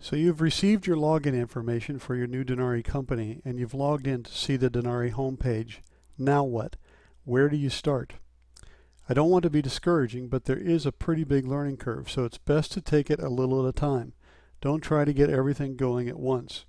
So you've received your login information for your new Denari company and you've logged in to see the Denari homepage. Now what? Where do you start? I don't want to be discouraging, but there is a pretty big learning curve, so it's best to take it a little at a time. Don't try to get everything going at once.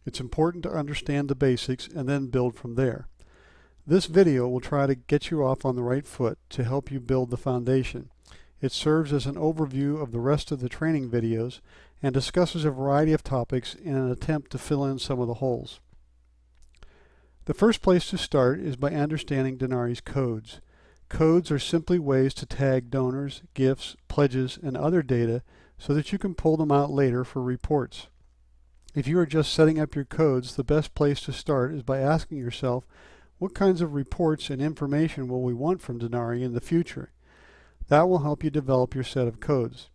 It's important to understand the basics and then build from there. This video will try to get you off on the right foot to help you build the foundation. It serves as an overview of the rest of the training videos and discusses a variety of topics in an attempt to fill in some of the holes. The first place to start is by understanding Denari's codes. Codes are simply ways to tag donors, gifts, pledges, and other data so that you can pull them out later for reports. If you are just setting up your codes, the best place to start is by asking yourself, what kinds of reports and information will we want from Denari in the future? That will help you develop your set of codes.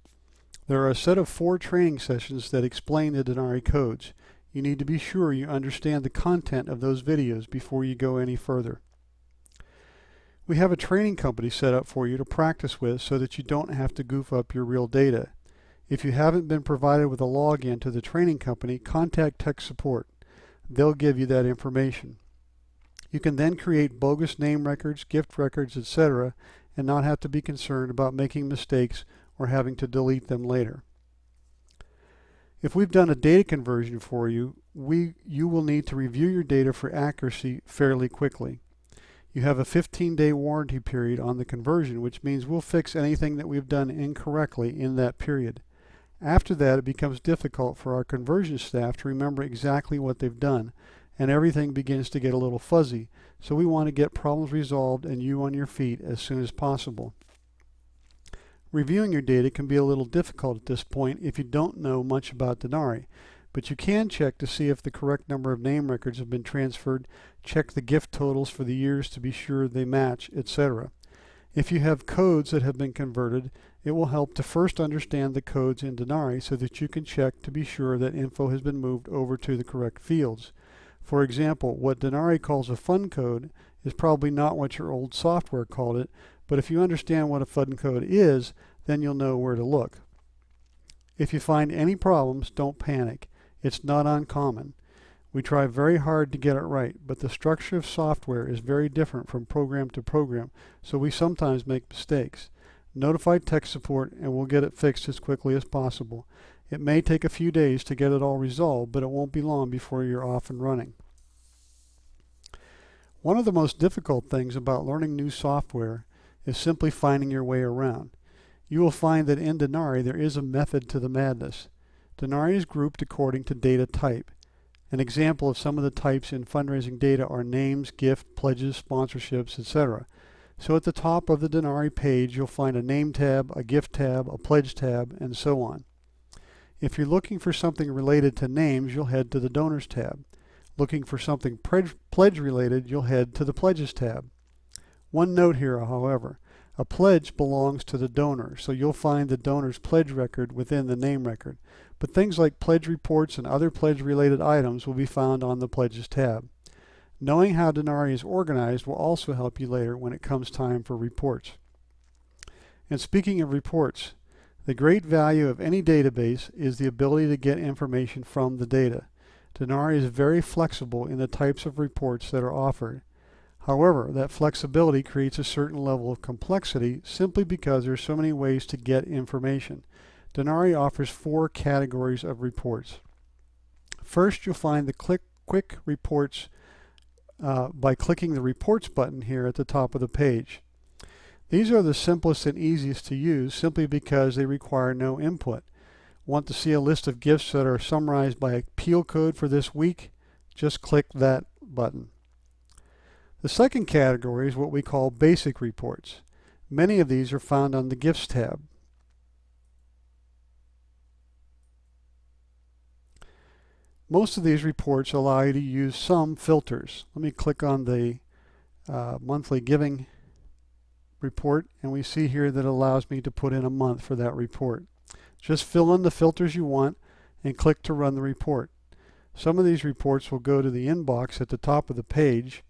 There are a set of 4 training sessions that explain the Denari codes. You need to be sure you understand the content of those videos before you go any further. We have a training company set up for you to practice with so that you don't have to goof up your real data. If you haven't been provided with a login to the training company, contact tech support. They'll give you that information. You can then create bogus name records, gift records, etc., and not have to be concerned about making mistakes or having to delete them later. If we've done a data conversion for you, you will need to review your data for accuracy fairly quickly. You have a 15-day warranty period on the conversion, which means we'll fix anything that we've done incorrectly in that period. After that, it becomes difficult for our conversion staff to remember exactly what they've done, and everything begins to get a little fuzzy, so we want to get problems resolved and you on your feet as soon as possible. Reviewing your data can be a little difficult at this point if you don't know much about Denari, but you can check to see if the correct number of name records have been transferred, check the gift totals for the years to be sure they match, etc. If you have codes that have been converted, it will help to first understand the codes in Denari so that you can check to be sure that info has been moved over to the correct fields. For example, what Denari calls a fund code is probably not what your old software called it, but if you understand what a fund code is, then you'll know where to look. If you find any problems, don't panic. It's not uncommon. We try very hard to get it right, but the structure of software is very different from program to program, so we sometimes make mistakes. Notify tech support and we'll get it fixed as quickly as possible. It may take a few days to get it all resolved, but it won't be long before you're off and running. One of the most difficult things about learning new software is simply finding your way around. You will find that in Denari there is a method to the madness. Denari is grouped according to data type. An example of some of the types in fundraising data are names, gift, pledges, sponsorships, etc. So at the top of the Denari page you'll find a name tab, a gift tab, a pledge tab, and so on. If you're looking for something related to names, you'll head to the Donors tab. Looking for something pledge related, you'll head to the Pledges tab. One note here, however, a pledge belongs to the donor, so you'll find the donor's pledge record within the name record. But things like pledge reports and other pledge-related items will be found on the Pledges tab. Knowing how Denari is organized will also help you later when it comes time for reports. And speaking of reports, the great value of any database is the ability to get information from the data. Denari is very flexible in the types of reports that are offered. However, that flexibility creates a certain level of complexity simply because there are so many ways to get information. Denari offers 4 categories of reports. First, you'll find the quick reports by clicking the Reports button here at the top of the page. These are the simplest and easiest to use simply because they require no input. Want to see a list of gifts that are summarized by appeal code for this week? Just click that button. The second category is what we call basic reports. Many of these are found on the Gifts tab. Most of these reports allow you to use some filters. Let me click on the monthly giving report, and we see here that it allows me to put in a month for that report. Just fill in the filters you want and click to run the report. Some of these reports will go to the inbox at the top of the page,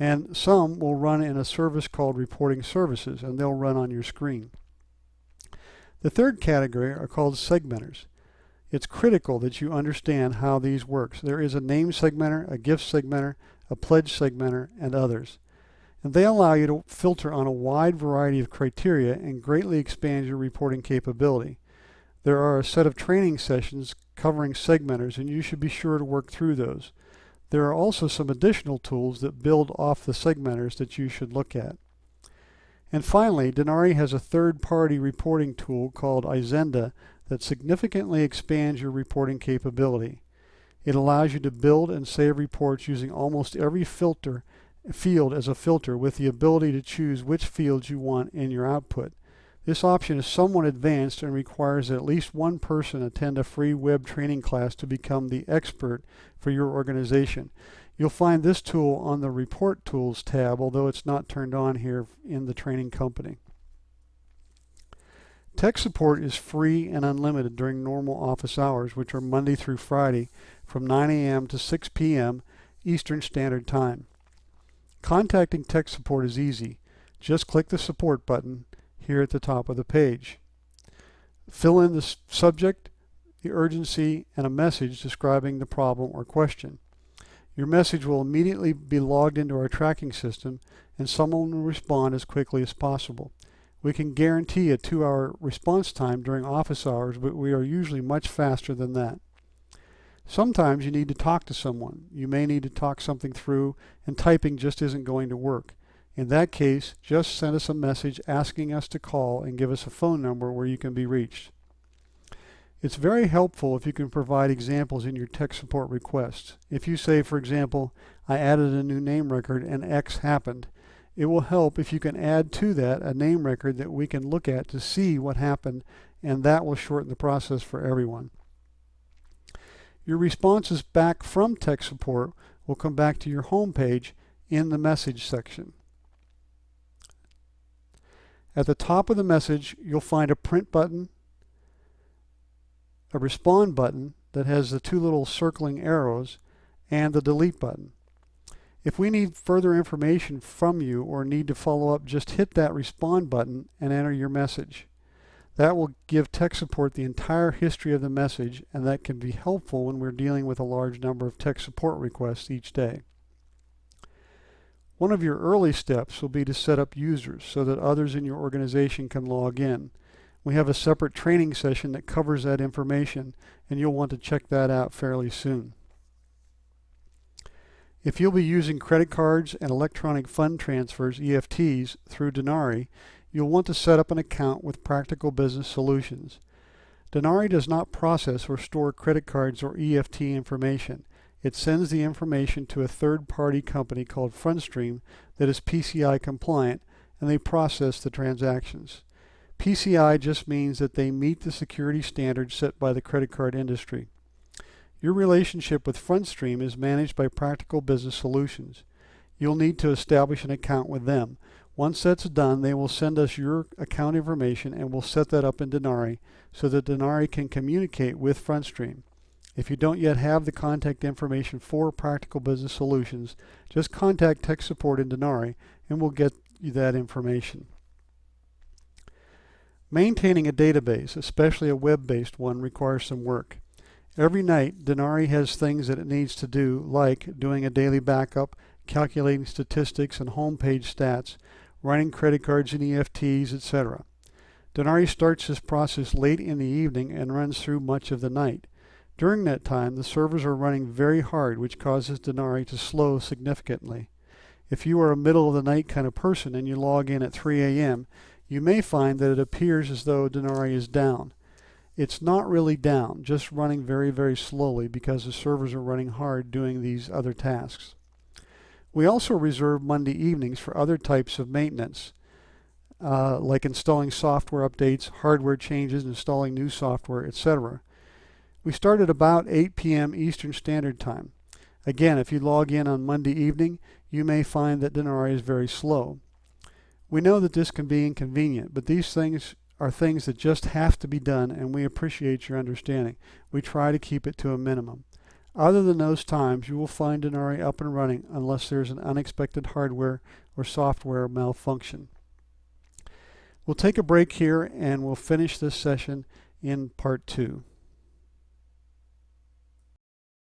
and some will run in a service called Reporting Services, and they'll run on your screen. The third category are called segmenters. It's critical that you understand how these work. There is a name segmenter, a gift segmenter, a pledge segmenter, and others. And they allow you to filter on a wide variety of criteria and greatly expand your reporting capability. There are a set of training sessions covering segmenters, and you should be sure to work through those. There are also some additional tools that build off the segmenters that you should look at. And finally, Denari has a third-party reporting tool called Izenda that significantly expands your reporting capability. It allows you to build and save reports using almost every field as a filter, with the ability to choose which fields you want in your output. This option is somewhat advanced and requires that at least one person attend a free web training class to become the expert for your organization. You'll find this tool on the Report Tools tab, although it's not turned on here in the training company. Tech support is free and unlimited during normal office hours, which are Monday through Friday from 9 a.m. to 6 p.m. Eastern Standard Time. Contacting tech support is easy. Just click the support button here at the top of the page. Fill in the subject, the urgency, and a message describing the problem or question. Your message will immediately be logged into our tracking system, and someone will respond as quickly as possible. We can guarantee a 2-hour response time during office hours, but we are usually much faster than that. Sometimes you need to talk to someone. You may need to talk something through, and typing just isn't going to work. In that case, just send us a message asking us to call and give us a phone number where you can be reached. It's very helpful if you can provide examples in your tech support requests. If you say, for example, I added a new name record and X happened, it will help if you can add to that a name record that we can look at to see what happened, and that will shorten the process for everyone. Your responses back from tech support will come back to your home page in the message section. At the top of the message, you'll find a print button, a respond button that has the 2 little circling arrows, and the delete button. If we need further information from you or need to follow up, just hit that respond button and enter your message. That will give tech support the entire history of the message, and that can be helpful when we're dealing with a large number of tech support requests each day. One of your early steps will be to set up users so that others in your organization can log in. We have a separate training session that covers that information, and you'll want to check that out fairly soon. If you'll be using credit cards and electronic fund transfers, EFTs, through Denari, you'll want to set up an account with Practical Business Solutions. Denari does not process or store credit cards or EFT information. It sends the information to a third-party company called FundStream that is PCI compliant, and they process the transactions. PCI just means that they meet the security standards set by the credit card industry. Your relationship with FundStream is managed by Practical Business Solutions. You'll need to establish an account with them. Once that's done, they will send us your account information, and we'll set that up in Denari so that Denari can communicate with FundStream. If you don't yet have the contact information for Practical Business Solutions, just contact tech support in Denari and we'll get you that information. Maintaining a database, especially a web-based one, requires some work. Every night, Denari has things that it needs to do, like doing a daily backup, calculating statistics and homepage stats, running credit cards and EFTs, etc. Denari starts this process late in the evening and runs through much of the night. During that time, the servers are running very hard, which causes Denari to slow significantly. If you are a middle-of-the-night kind of person and you log in at 3 a.m., you may find that it appears as though Denari is down. It's not really down, just running very, very slowly because the servers are running hard doing these other tasks. We also reserve Monday evenings for other types of maintenance, like installing software updates, hardware changes, installing new software, etc. We start at about 8 p.m. Eastern Standard Time. Again, if you log in on Monday evening, you may find that Denari is very slow. We know that this can be inconvenient, but these things are things that just have to be done, and we appreciate your understanding. We try to keep it to a minimum. Other than those times, you will find Denari up and running unless there's an unexpected hardware or software malfunction. We'll take a break here and we'll finish this session in part 2.